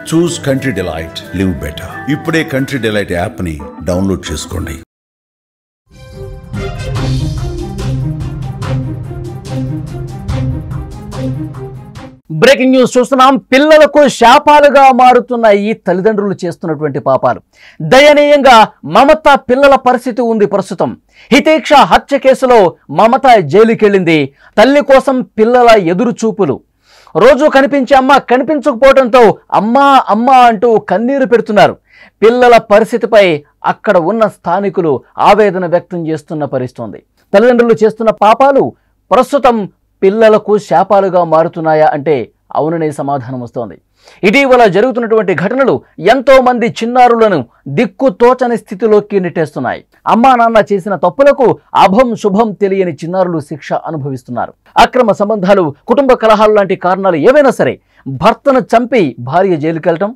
చూస్ country delight, live better. ఇప్పుడే country delight app ని download చేసుకోండి. బ్రేకింగ్ న్యూస్ చూస్తున్నాం. పిల్లలకు శాపాలుగా మారుతున్న ఈ తల్లిదండ్రులు చేస్తున్నటువంటి పాపాలు. దయనీయంగా మమత పిల్లల పరిస్థితి ఉంది ప్రస్తుతం. హితేక్ష హత్య కేసులో మమత జైలుకెళ్ళింది. తల్లి కోసం పిల్లల ఎదురు చూపులు. రోజు కనిపించే అమ్మ కనిపించకపోవడంతో అమ్మా అమ్మా అంటూ కన్నీరు పెడుతున్నారు. పిల్లల పరిస్థితిపై అక్కడ ఉన్న స్థానికులు ఆవేదన వ్యక్తం చేస్తున్న పరిస్థితి. తల్లిదండ్రులు చేస్తున్న పాపాలు ప్రస్తుతం పిల్లలకు శాపాలుగా మారుతున్నాయా అంటే అవుననే సమాధానం వస్తోంది. ఇటీవల జరుగుతున్నటువంటి ఘటనలు ఎంతో మంది చిన్నారులను దిక్కుతోచని స్థితిలోకి నెట్టేస్తున్నాయి. అమ్మా నాన్న చేసిన తప్పులకు అభం శుభం తెలియని చిన్నారులు శిక్ష అనుభవిస్తున్నారు. అక్రమ సంబంధాలు, కుటుంబ కలహాలు లాంటి కారణాలు ఏవైనా సరే భర్తను చంపి భార్య జైలుకెళ్ళటం,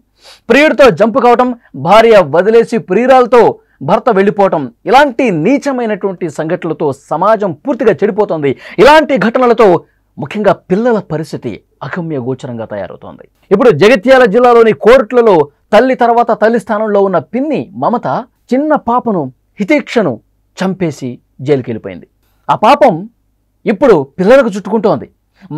ప్రియుడితో జంపు కావటం, భార్య వదిలేసి ప్రియురాలతో భర్త వెళ్ళిపోవటం, ఇలాంటి నీచమైనటువంటి సంఘటనలతో సమాజం పూర్తిగా చెడిపోతుంది. ఇలాంటి ఘటనలతో ముఖ్యంగా పిల్లల పరిస్థితి అగమ్య గోచరంగా తయారవుతోంది. ఇప్పుడు జగిత్యాల జిల్లాలోని కోర్టులలో తల్లి తర్వాత తల్లి స్థానంలో ఉన్న పిన్ని మమత చిన్న పాపను హితేక్షను చంపేసి జైలుకి వెళ్ళిపోయింది. ఆ పాపం ఇప్పుడు పిల్లలకు చుట్టుకుంటోంది.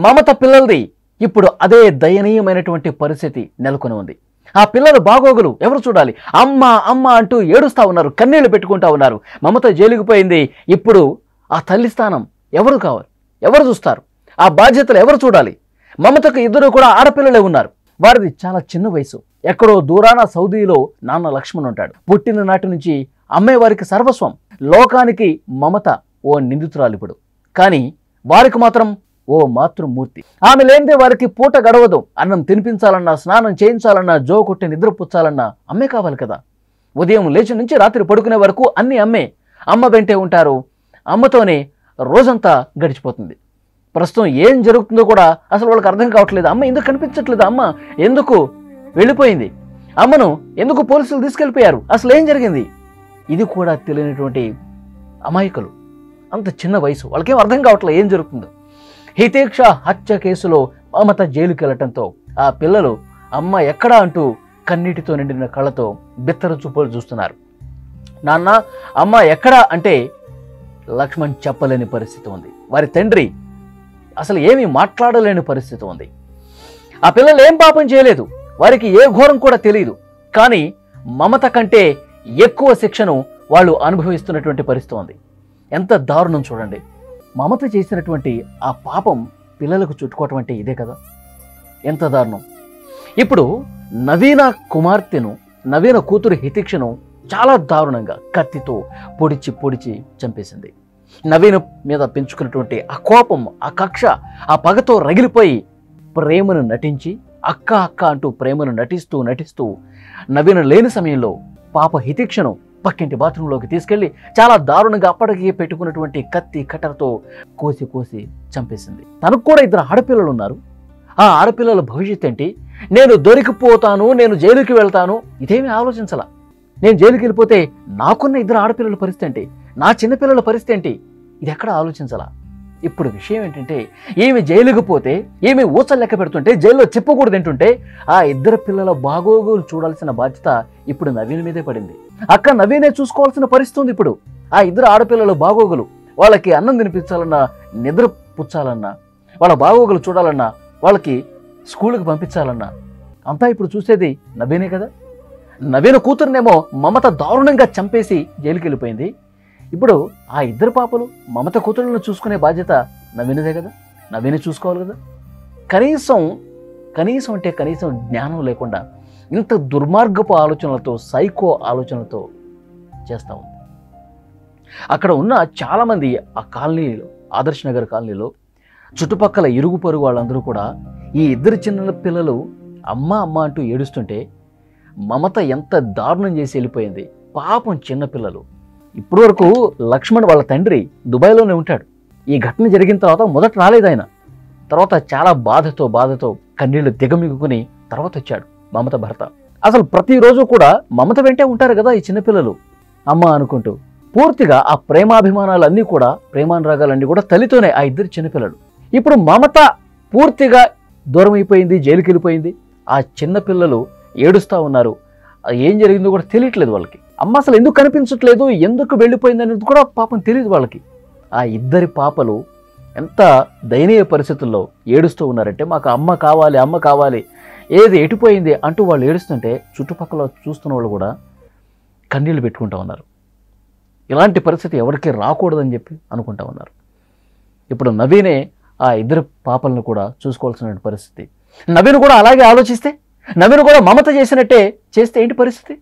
మమత పిల్లలది ఇప్పుడు అదే దయనీయమైనటువంటి పరిస్థితి నెలకొని ఉంది. ఆ పిల్లల బాగోగులు ఎవరు చూడాలి? అమ్మ అమ్మ అంటూ ఏడుస్తూ ఉన్నారు, కన్నీళ్లు పెట్టుకుంటా ఉన్నారు. మమత జైలుకి పోయింది. ఇప్పుడు ఆ తల్లి స్థానం ఎవరు కావాలి? ఎవరు చూస్తారు? ఆ బాధ్యతలు ఎవరు చూడాలి? మమతకు ఇద్దరు కూడా ఆడపిల్లలే ఉన్నారు. వారిది చాలా చిన్న వయసు. ఎక్కడో దూరాన సౌదీలో నాన్న లక్ష్మణ్ ఉంటాడు. పుట్టిన నాటి నుంచి అమ్మే వారికి సర్వస్వం. లోకానికి మమత ఓ నిందితురాలు ఇప్పుడు. కానీ వారికి మాత్రం ఓ మాతృమూర్తి. ఆమె లేనిదే వారికి పూట గడవదు. అన్నం తినిపించాలన్నా, స్నానం చేయించాలన్నా, జో కొట్టి నిద్ర పుచ్చాలన్నా అమ్మే కావాలి కదా. ఉదయం లేచి నుంచి రాత్రి పడుకునే వరకు అన్నీ అమ్మే. అమ్మ వెంటే ఉంటారు. అమ్మతోనే రోజంతా గడిచిపోతుంది. ప్రస్తుతం ఏం జరుగుతుందో కూడా అసలు వాళ్ళకి అర్థం కావట్లేదు. అమ్మ ఎందుకు కనిపించట్లేదు? అమ్మ ఎందుకు వెళ్ళిపోయింది? అమ్మను ఎందుకు పోలీసులు తీసుకెళ్ళిపోయారు? అసలు ఏం జరిగింది? ఇది కూడా తెలియనటువంటి అమాయకులు. అంత చిన్న వయసు, వాళ్ళకేం అర్థం కావట్లేదు ఏం జరుగుతుందో. హితేక్ష హత్య కేసులో మమత జైలుకి వెళ్ళటంతో ఆ పిల్లలు అమ్మ ఎక్కడా అంటూ కన్నీటితో నిండిన కళ్ళతో బిత్తర చూపులు చూస్తున్నారు. నాన్న అమ్మ ఎక్కడా అంటే లక్ష్మణ్ చెప్పలేని పరిస్థితి ఉంది. వారి తండ్రి అసలు ఏమీ మాట్లాడలేని పరిస్థితి ఉంది. ఆ పిల్లలు ఏం పాపం చేయలేదు, వారికి ఏ ఘోరం కూడా తెలియదు. కానీ మమత కంటే ఎక్కువ శిక్షను వాళ్ళు అనుభవిస్తున్నటువంటి పరిస్థితి ఉంది. ఎంత దారుణం చూడండి. మమత చేసినటువంటి ఆ పాపం పిల్లలకు చుట్టుకోవటం అంటే ఇదే కదా. ఎంత దారుణం. ఇప్పుడు నవీన కుమార్తెను, నవీన కూతురు హితేక్షను చాలా దారుణంగా కత్తితో పొడిచి పొడిచి చంపేసింది. నవీన మీద పెంచుకున్నటువంటి ఆ కోపం, ఆ కక్ష, ఆ పగతో రగిలిపోయి ప్రేమను నటించి అక్క అక్క అంటూ ప్రేమను నటిస్తూ నటిస్తూ నవీన లేని సమయంలో పాప హితేక్షను పక్కింటి బాత్రూంలోకి తీసుకెళ్లి చాలా దారుణంగా అప్పటికే పెట్టుకున్నటువంటి కత్తి కట్టరతో కోసి కోసి చంపేసింది. తనకు కూడా ఇద్దరు ఆడపిల్లలు ఉన్నారు. ఆ ఆడపిల్లల భవిష్యత్ ఏంటి? నేను దొరికిపోతాను, నేను జైలుకి వెళ్తాను, ఇదేమీ ఆలోచించాల. నేను జైలుకి వెళ్ళిపోతే నాకున్న ఇద్దరు ఆడపిల్లల పరిస్థితి ఏంటి? నా చిన్నపిల్లల పరిస్థితి ఏంటి? ఇది ఎక్కడ ఆలోచించాలా? ఇప్పుడు విషయం ఏంటంటే ఈమె జైలుకి పోతే, ఈమె ఊచలు లెక్క పెడుతుంటే, జైల్లో చెప్పకూడదు ఏంటుంటే ఆ ఇద్దరు పిల్లల బాగోగులు చూడాల్సిన బాధ్యత ఇప్పుడు నవీన్ మీదే పడింది. అక్క నవీనే చూసుకోవాల్సిన పరిస్థితి ఉంది. ఇప్పుడు ఆ ఇద్దరు ఆడపిల్లల బాగోగులు, వాళ్ళకి అన్నం తినిపించాలన్నా, నిద్ర పుచ్చాలన్నా, వాళ్ళ బాగోగులు చూడాలన్నా, వాళ్ళకి స్కూల్కి పంపించాలన్నా అంతా ఇప్పుడు చూసేది నవీనే కదా. నవీన కూతురునేమో మమత దారుణంగా చంపేసి జైలుకి వెళ్ళిపోయింది. ఇప్పుడు ఆ ఇద్దరు పాపలు మమత కూతురులను చూసుకునే బాధ్యత నవీనదే కదా. నవీనే చూసుకోవాలి కదా. కనీసం అంటే కనీసం జ్ఞానం లేకుండా ఇంత దుర్మార్గపు ఆలోచనలతో, సైకో ఆలోచనలతో చేస్తూ ఉంది. అక్కడ ఉన్న చాలామంది ఆ కాలనీలో, ఆదర్శ్ నగర్ కాలనీలో చుట్టుపక్కల ఇరుగు పొరుగు వాళ్ళందరూ కూడా ఈ ఇద్దరు చిన్న పిల్లలు అమ్మ అమ్మ అంటూ ఏడుస్తుంటే మమత ఎంత దారుణం చేసి వెళ్ళిపోయింది. పాపం చిన్నపిల్లలు. ఇప్పటి వరకు లక్ష్మణ్ వాళ్ళ తండ్రి దుబాయ్లోనే ఉంటాడు. ఈ ఘటన జరిగిన తర్వాత మొదట రాలేదు ఆయన. తర్వాత చాలా బాధతో కన్నీళ్లు దిగమిగుకుని తర్వాత వచ్చాడు మమత భర్త. అసలు ప్రతిరోజు కూడా మమత వెంటే ఉంటారు కదా ఈ చిన్నపిల్లలు, అమ్మ అనుకుంటూ. పూర్తిగా ఆ ప్రేమాభిమానాలన్నీ కూడా, ప్రేమానురాగాలన్నీ కూడా తల్లితోనే ఆ ఇద్దరు చిన్నపిల్లలు. ఇప్పుడు మమత పూర్తిగా దూరం అయిపోయింది, జైలుకి వెళ్ళిపోయింది. ఆ చిన్నపిల్లలు ఏడుస్తూ ఉన్నారు. ఏం జరిగిందో కూడా తెలియట్లేదు వాళ్ళకి. అమ్మ అసలు ఎందుకు కనిపించట్లేదు, ఎందుకు వెళ్ళిపోయింది అనేది కూడా పాపం తెలియదు వాళ్ళకి. ఆ ఇద్దరి పాపలు ఎంత దయనీయ పరిస్థితుల్లో ఏడుస్తూ ఉన్నారంటే, మాకు అమ్మ కావాలి, అమ్మ కావాలి, ఏది ఎటుపోయింది అంటూ వాళ్ళు ఏడుస్తుంటే చుట్టుపక్కల చూస్తున్న వాళ్ళు కూడా కన్నీళ్ళు పెట్టుకుంటూ ఉన్నారు. ఇలాంటి పరిస్థితి ఎవరికి రాకూడదని చెప్పి అనుకుంటా ఉన్నారు. ఇప్పుడు నవీనే ఆ ఇద్దరు పాపలను కూడా చూసుకోవాల్సిన పరిస్థితి. నవీన్ కూడా అలాగే ఆలోచిస్తే, నవీన్ కూడా మమత చేసినట్టే చేస్తే ఏంటి పరిస్థితి?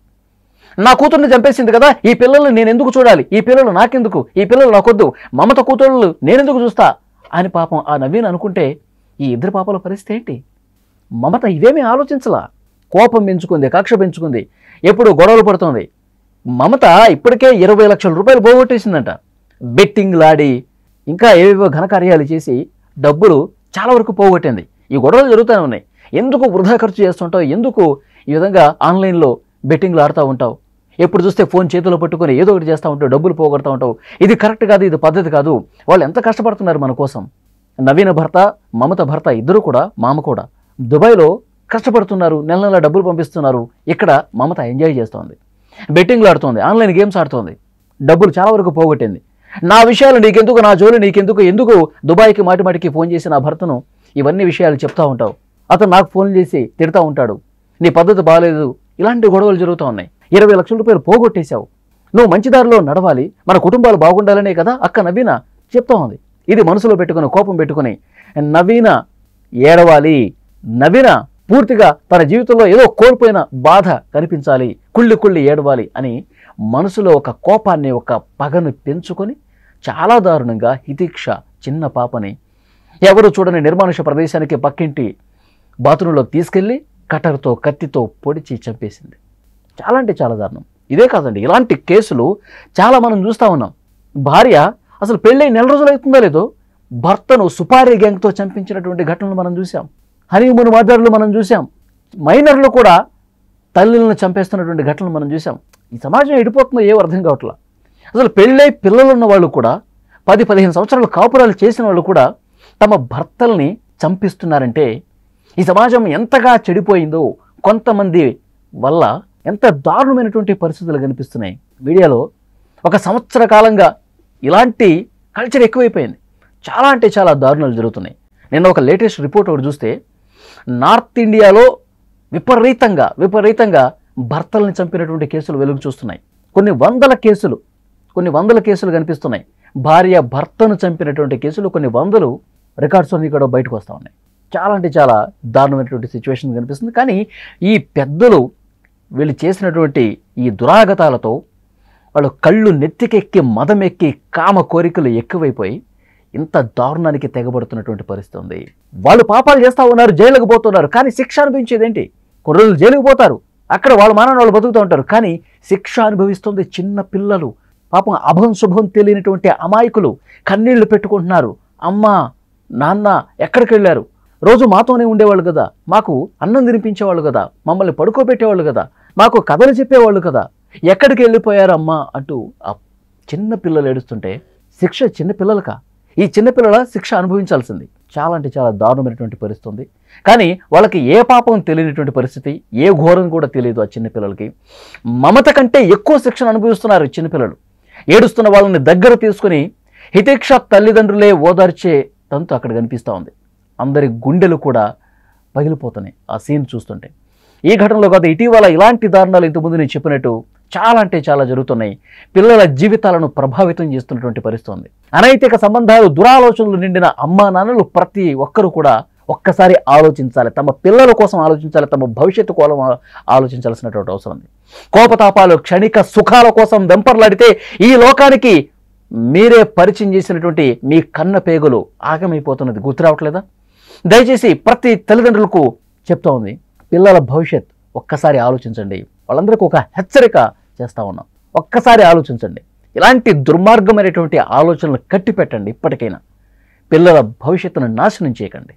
నా కూతుర్ని చంపేసింది కదా, ఈ పిల్లల్ని నేను ఎందుకు చూడాలి, ఈ పిల్లలు నాకెందుకు, ఈ పిల్లలు నాకొద్దు, మమత కూతుళ్ళు నేనెందుకు చూస్తా అని పాపం ఆ నవీన్ అనుకుంటే ఈ ఇద్దరు పాపల పరిస్థితి ఏంటి? మమత ఇవేమీ ఆలోచించలా, కోపం పెంచుకుంది, కక్ష పెంచుకుంది, ఎప్పుడు గొడవలు పడుతుంది. మమత ఇప్పటికే 20 లక్షల రూపాయలు పోగొట్టేసిందంట. బెట్టింగ్లాడి ఇంకా ఏవేవో ఘనకార్యాలు చేసి డబ్బులు చాలా వరకు పోగొట్టింది. ఈ గొడవలు జరుగుతూనే ఉన్నాయి. ఎందుకు వృధా ఖర్చు చేస్తుంటావు, ఎందుకు ఈ విధంగా ఆన్లైన్లో బెట్టింగ్లు ఆడుతూ ఉంటావు, ఎప్పుడు చూస్తే ఫోన్ చేతిలో పట్టుకొని ఏదో ఒకటి చేస్తూ ఉంటావు, డబ్బులు పోగొడతా ఉంటావు, ఇది కరెక్ట్ కాదు, ఇది పద్ధతి కాదు. వాళ్ళు ఎంత కష్టపడుతున్నారు మన కోసం. నవీన భర్త, మమత భర్త ఇద్దరు కూడా, మామ కూడా దుబాయ్లో కష్టపడుతున్నారు, నెల నెల డబ్బులు పంపిస్తున్నారు. ఇక్కడ మమత ఎంజాయ్ చేస్తోంది, బెట్టింగ్లు ఆడుతోంది, ఆన్లైన్ గేమ్స్ ఆడుతోంది, డబ్బులు చాలా వరకు పోగొట్టింది. నా విషయాలు నీకెందుకు, నా జోలి నీకెందుకు, ఎందుకు దుబాయ్కి మాటిమాటికి ఫోన్ చేసి నా భర్తను ఇవన్నీ విషయాలు చెప్తా ఉంటావు, అతను నాకు ఫోన్ చేసి తిడతా ఉంటాడు, నీ పద్ధతి బాగాలేదు, ఇలాంటి గొడవలు జరుగుతూ ఉన్నాయి. 20 లక్షల రూపాయలు పోగొట్టేశావు, నువ్వు మంచి దారిలో నడవాలి, మన కుటుంబాలు బాగుండాలనే కదా అక్క నవీన చెప్తా ఉంది. ఇది మనసులో పెట్టుకుని, కోపం పెట్టుకుని నవీన ఏడవాలి, నవీన పూర్తిగా తన జీవితంలో ఏదో కోల్పోయిన బాధ కనిపించాలి, కుళ్ళి కుళ్ళి ఏడవాలి అని మనసులో ఒక కోపాన్ని, ఒక పగను పెంచుకొని చాలా దారుణంగా హితీక్ష చిన్న పాపని ఎవరు చూడని నిర్మానుష ప్రదేశానికి పక్కింటి బాత్రూంలో తీసుకెళ్ళి కట్టర్తో, కత్తితో పొడిచి చంపేసింది. చాలా అంటే చాలా దారుణం. ఇదే కాదండి, ఇలాంటి కేసులు చాలా మనం చూస్తూ ఉన్నాం. భార్య అసలు పెళ్ళై 4 రోజులు అవుతుందో లేదో భర్తను సుపారీ గ్యాంగ్తో చంపించినటువంటి ఘటనలు మనం చూసాం. హనీమూన్ మర్డర్లు మనం చూసాం. మైనర్లు కూడా తల్లులను చంపేస్తున్నటువంటి ఘటనలు మనం చూసాం. ఈ సమాజం ఎడిపోతుందో ఏం అర్థం కావట్లా. అసలు పెళ్ళై పిల్లలున్న వాళ్ళు కూడా, 10-15 సంవత్సరాలు కాపురాలు చేసిన వాళ్ళు కూడా తమ భర్తల్ని చంపిస్తున్నారంటే ఈ సమాజం ఎంతగా చెడిపోయిందో, కొంతమంది వల్ల ఎంత దారుణమైనటువంటి పరిస్థితులు కనిపిస్తున్నాయి. మీడియాలో 1 సంవత్సర కాలంగా ఇలాంటి కల్చర్ ఎక్కువైపోయింది. చాలా అంటే చాలా దారుణాలు జరుగుతున్నాయి. నిన్న ఒక లేటెస్ట్ రిపోర్ట్ ఒకటి చూస్తే, నార్త్ ఇండియాలో విపరీతంగా భర్తల్ని చంపినటువంటి కేసులు వెలుగు చూస్తున్నాయి. కొన్ని వందల కేసులు కనిపిస్తున్నాయి. భార్య భర్తను చంపినటువంటి కేసులు కొన్ని వందలు రికార్డ్స్ అన్ని కూడా బయటకు వస్తూ ఉన్నాయి. చాలా అంటే చాలా దారుణమైనటువంటి సిచ్యువేషన్ కనిపిస్తుంది. కానీ ఈ పెద్దలు వీళ్ళు చేసినటువంటి ఈ దురాగతాలతో వాళ్ళు కళ్ళు నెత్తికెక్కి, మదమెక్కి, కామ కోరికలు ఎక్కువైపోయి ఇంత దారుణానికి తెగబడుతున్నటువంటి పరిస్థితి ఉంది. వాళ్ళు పాపాలు చేస్తూ ఉన్నారు, జైలుకు పోతున్నారు, కానీ శిక్ష అనుభవించేదేంటి? కొన్ని రోజులు జైలుకు పోతారు, అక్కడ వాళ్ళ మానాన్ని వాళ్ళు బతుకుతూ ఉంటారు, కానీ శిక్ష అనుభవిస్తుంది చిన్న పిల్లలు. పాపం అభం శుభం తెలియనటువంటి అమాయకులు కన్నీళ్లు పెట్టుకుంటున్నారు. అమ్మ, నాన్న ఎక్కడికి వెళ్ళారు? రోజు మాతోనే ఉండేవాళ్ళు కదా, మాకు అన్నం తినిపించేవాళ్ళు కదా, మమ్మల్ని పడుకోబెట్టేవాళ్ళు కదా, మాకు కథలు చెప్పేవాళ్ళు కదా, ఎక్కడికి వెళ్ళిపోయారు అమ్మ అంటూ ఆ చిన్న పిల్లలు ఏడుస్తుంటే శిక్ష చిన్న పిల్లలకా? ఈ చిన్నపిల్లల శిక్ష అనుభవించాల్సింది. చాలా అంటే చాలా దారుణమైనటువంటి పరిస్థితి ఉంది. కానీ వాళ్ళకి ఏ పాపం తెలియనటువంటి పరిస్థితి, ఏ ఘోరం కూడా తెలియదు ఆ చిన్నపిల్లలకి. మమత కంటే ఎక్కువ శిక్షను అనుభవిస్తున్నారు చిన్నపిల్లలు. ఏడుస్తున్న వాళ్ళని దగ్గర తీసుకుని హితేక్ష తల్లిదండ్రులే ఓదార్చే తంతు అక్కడ కనిపిస్తూ ఉంది. అందరి గుండెలు కూడా పగిలిపోతున్నాయి ఆ సీన్ చూస్తుంటే. ఈ ఘటనలో కాదు, ఇటీవల ఇలాంటి దారుణాలు ఇంతకుముందు నేను చెప్పినట్టు చాలా అంటే చాలా జరుగుతున్నాయి. పిల్లల జీవితాలను ప్రభావితం చేస్తున్నటువంటి పరిస్థితి ఉంది. అనైతిక సంబంధాలు, దురాలోచనలు నిండిన అమ్మా నాన్నలు ప్రతి ఒక్కరూ కూడా ఒక్కసారి ఆలోచించాలి. తమ పిల్లల కోసం ఆలోచించాలి, తమ భవిష్యత్తు కోసం ఆలోచించాల్సినటువంటి అవసరం ఉంది. కోపతాపాలు, క్షణిక సుఖాల కోసం వెంపర్లాడితే ఈ లోకానికి మీరే పరిచయం చేసినటువంటి మీ కన్న పేగులు ఆగమైపోతున్నది గుర్తు రావట్లేదా? దయచేసి ప్రతి తల్లిదండ్రులకు చెప్తా ఉంది, పిల్లల భవిష్యత్ ఒక్కసారి ఆలోచించండి. వాళ్ళందరికీ ఒక హెచ్చరిక చేస్తా ఉన్నాం. ఒక్కసారి ఆలోచించండి. ఇలాంటి దుర్మార్గమైనటువంటి ఆలోచనలు కట్టిపెట్టండి. ఇప్పటికైనా పిల్లల భవిష్యత్తును నాశనం చేయకండి.